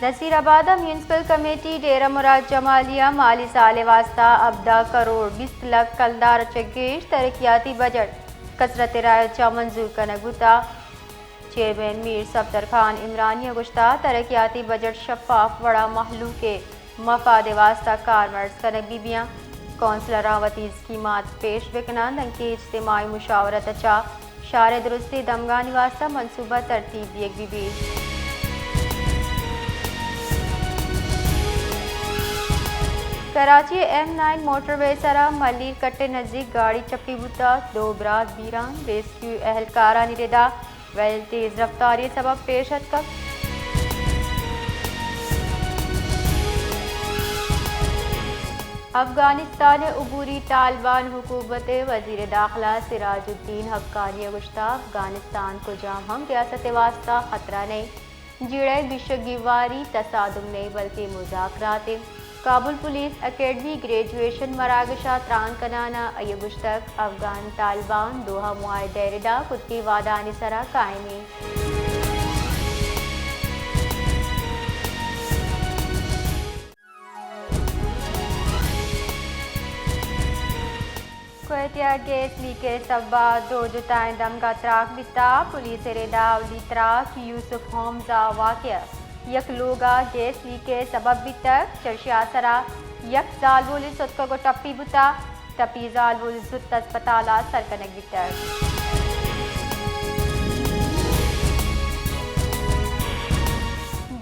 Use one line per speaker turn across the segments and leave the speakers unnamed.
Nasirabad municipal committee डेरा मुराद जमालिया माली साल वास्ता 14 crore 20 lakh कलदार चगेश तरक्याती budget कसरत रायचा मंजूर कनगुता चेयरमैन मीर सफदर खान इमरानी गुश्ता तरक्याती बजट शफाफ बड़ा महलू के मफाद वास्ता कारमर्ज कनक बीबियाँ कौंसलर रावती स्कीमात पेश बिकना दंके इज्तिमाई मुशावरत अचा शार दुरुस्ती दमगानी वास्ता मनसूबा तरतीब एक बीबी कराची M9 मोटरवे सरा मलिर कट्टे नज़दीक गाड़ी चप्पी बुता 2 बरात बीरान रेस्क्यू एहलकारा निरेदा वैल तेज रफ्तारी सबब पेशत कब अफगानिस्तान उबूरी तालिबान हुकूमत वजीर दाखिला सिराजुद्दीन हक्कानी गुश्ता अफगानिस्तान को जाम हम रियासत वास्ता खतरा नहीं जिड़े विश्वगिवारी तसादुम नहीं बल्कि मुज़ाकरात काबुल पुलिस एकेडमी ग्रेजुएशन मरागशा त्रान कनाना अयगुश्तक अफगान तालिबान दोहा मुआहदे रिदा खुद की वादानी सरा कायमी कुवैतिया गैस लीकेज सबा 2 जुताएं दम का त्राक बिता पुलिस रेदा अवली त्राक यूसुफ होमजा वाक़या यक लोगा गैस लीकेज सबब बितक चर्शिया सरा यक जालवुल सुत को टप्पी बुता टप्पी जालवुल सुत अस्पताला सरकनक बितक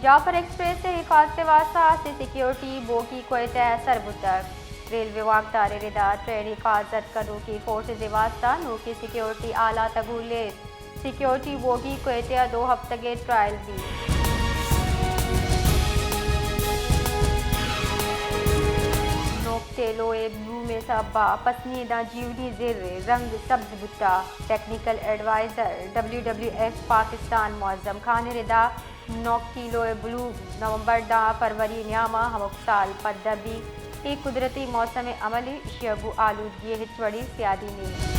जाफर एक्सप्रेस से हिफाजत वास्ता से सिक्योरिटी बोगी कोयते सर बुतक रेलवे वाकदार रिदा ट्रेन हिफाजत कदू की फोर्सेज वास्ता नो की सिक्योरिटी आला तगूले सिक्योरिटी बोगी कोयते 2 हफ्ते के ट्रायल भी लोए ब्लू में सबा पसंदीदा जीवनी जेरे रंग सब्ज बुता technical adviser WWF Pakistan Moazzam Khan रिदा नौकी लोए ब्लू नवंबर दा फरवरी न्यामा हम साल पद्दबी एक कुदरती मौसम अमली शबू आलूदगी हिचवड़ी सियादी ने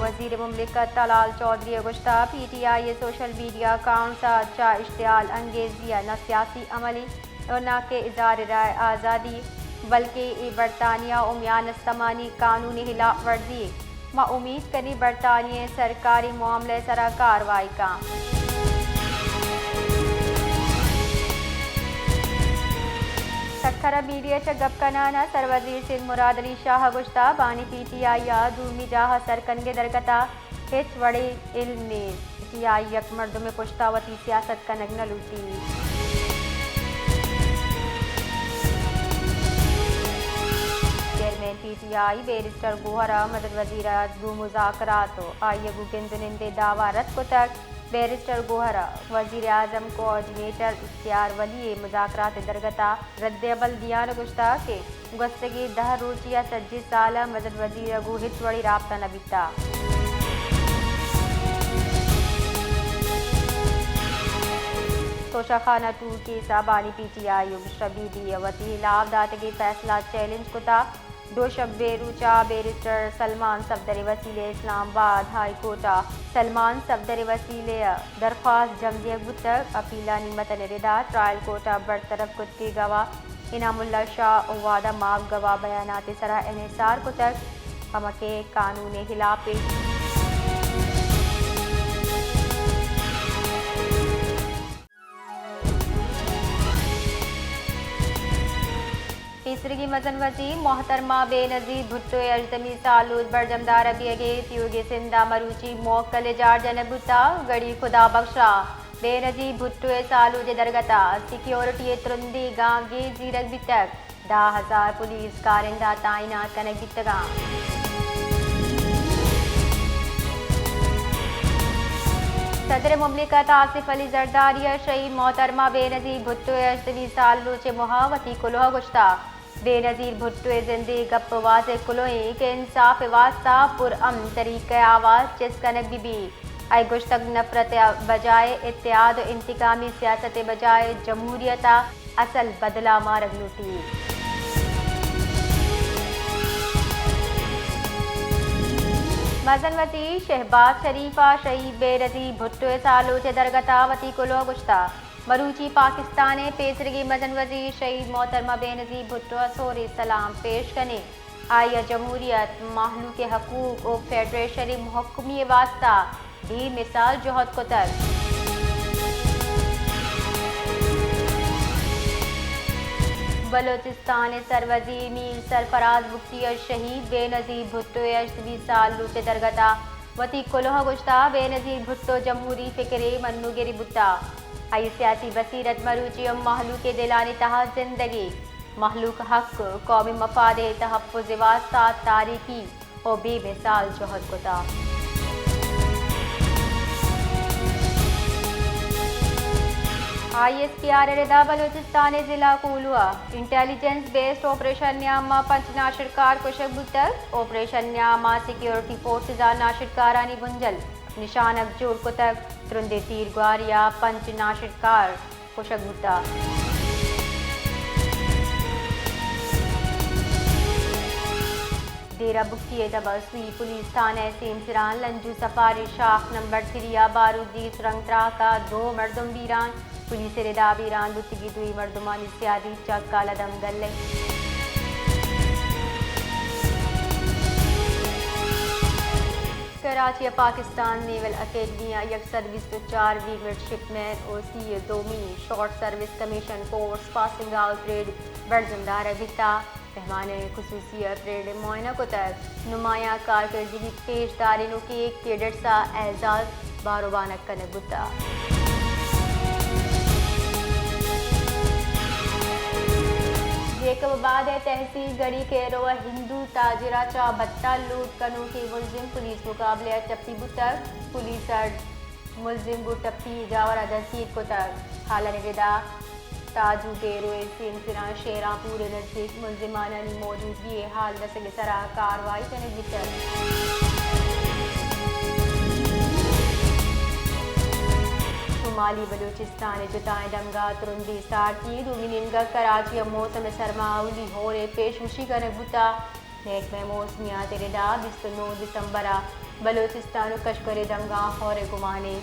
वज़ीर मुमलिकत तलाल चौधरी गुश्ता PTI सोशल मीडिया अकाउंट सा अच्छा इश्तियाल अंगेजिया न सियासी अमली और न के इज़हार राय आज़ादी बल्कि बरतानिया उमियान इस्तमानी कानूनी खिलाफ वर्जी मां उम्मीद करी बरतानिया सरकारी मामले सरा कार्रवाई का सखरा मीडिया च गपकनाना सरवजीर सिंह मुराद अली शाह गुश्ता बानी PTI या दूमी जाह सरकन के दरकता हिच वड़े इल्म में PTI यक मर्द में पुश्तावती सियासत का नगना लूटी चेयरमैन PTI बैरिस्टर गोहरा मदद वजीर दू मुज़ाकरात आइए गुगिंदुनिंदे दावा रद को तक बैरिस्टर गोहरा वजीर आजम कोऑर्डिनेटर इख्तियार वली मुज़ाकरात दरगता रद्दअमल दियान गुश्ता के गुस्तगी 10 रोजिया 25 साल मदद वजीर गु हिचवड़ी राब्ता नबीता तोशाखाना टूर के साबानी PTI शबीदी अवती लाभदात के फैसला चैलेंज कुता 2 शब बेरूचा बैरिस्टर सलमान सफदर वसीले इस्लामाबाद हाई कोर्टा सलमान सफदर वसीले दरख्वास्त जमदिया गुतक अपीला निमतन रिदा ट्रायल कोर्टा बरतरफ कुत की गवाह इनामुल्ला शाह वादा माफ गवाह बयानात सरा इन्हिसार कुतक हमके कानून खिलाफ तीसरी की मजन वजीर मोहतरमा बेनजीर भुट्टो अजतमी सालूद बरजमदार अबियगे त्योगे सिंदा मरूची मोकल जार जनबुता गड़ी खुदा बख्शा बेनजीर भुट्टो सालूद दरगता सिक्योरिटी तुरंदी गांव गे जीरक बितक 10,000 पुलिस कारिंदा तैनात कनक बितगा सदर मुमलिकत आसिफ अली जरदारिया शहीद मोहतरमा बेनजीर भुट्टो अजतमी सालूद मुहावती कुलोह गुश्ता बेनजीर भुट्टो जिंदगी गप वाजे कुलोई के इंसाफ वास्ता पुरअमन तरीक़े आवाज़ चिस्कनक बीबी आई गुश्तक नफरत बजाय इत्तेहाद इंतकामी सियासत बजाय जमहूरियत असल बदला मारग लूटी मजन वती शहबाज शरीफा शहीद बेनज़ीर भुट्टो सालो चे दरगता वती कुलो गुश्ता मरूची पाकिस्तान पेसरगी मजन वजीर शहीद मोहतरमा बेनज़ीर भुट्टो सोर सलाम पेश कने आया जमहूरियत महलू के हकूक और फेडरेशन महकमी वास्ता भी मिसाल जोहद को तक बलोचिस्तान सरवजीर मीर सरफराज बुख्ती शहीद बेनज़ीर भुट्टो 20 साल लूचे दरगता वती कुलोह गुश्ता बेनज़ीर भुट्टो जमहूरी फिक्रे मन्नू गिरी बुट्टा आई सियासी बसीरत मरूची और महलू के दिलानी तहा जिंदगी महलूक हक कौमी मफादे तहफ़्फ़ुज़ वास्ता तारीखी और बेमिसाल जोहद कुता ISPR रिदा बलोचिस्तान जिला Kolua intelligence based operation Nyama पंच नाशरकार कुशक बुतक ऑपरेशन न्यामा सिक्योरिटी फोर्सेज नाशरकारानी बुंजल निशानक जोड़ कुतक तुरंदे तीर ग्वारिया पंच नाशरकार कुशक बुता डेरा बुख्ती तबसवी पुलिस थाना सेमसरान लंजू सफारी शाख नंबर 3 बारूदी सुरंगत्रा का 2 मर्दम बीरान पुलिस रिदा बीरान बुत्तिगी 2 मर्दमानी सियादी चक कालदम गल्ले कराची पाकिस्तान नेवल अकेडमी एक सर्विस तो 4 वीक मिडशिपमैन और सी दोमी short service commission course passing out grade बरजमदार बिता मेहमान खुसूसी परेड मुआयना को तक नुमाया कारकर्दगी पेशदारियों के कैडेट सा एजाज बारोबानक का नबुता बाद तहसील गढ़ी के रोआ हिंदू ताजिरा चा भत्ता लूट कनू के मुलजिम पुलिस मुकाबले चप्पी बुतक पुलिस मुलजिम बु टप्पी जावर अदसीद को तक हालन विदा ताजू डेरो सिरा शेरापुर नजदीक मुलजिमाना मौजूदगी हाल वसल सरा कार्रवाई करने बितर शुमाली बलूचिस्तान जुताएं दमगा तुरंदी सारती दुमिनगा कराची मौसम सरमाउली हो रे पेशुशी का नबुता नेक में मौसमियात रिदा 29 दिसंबर बलूचिस्तान कशकर दमगा हो रे गुमाने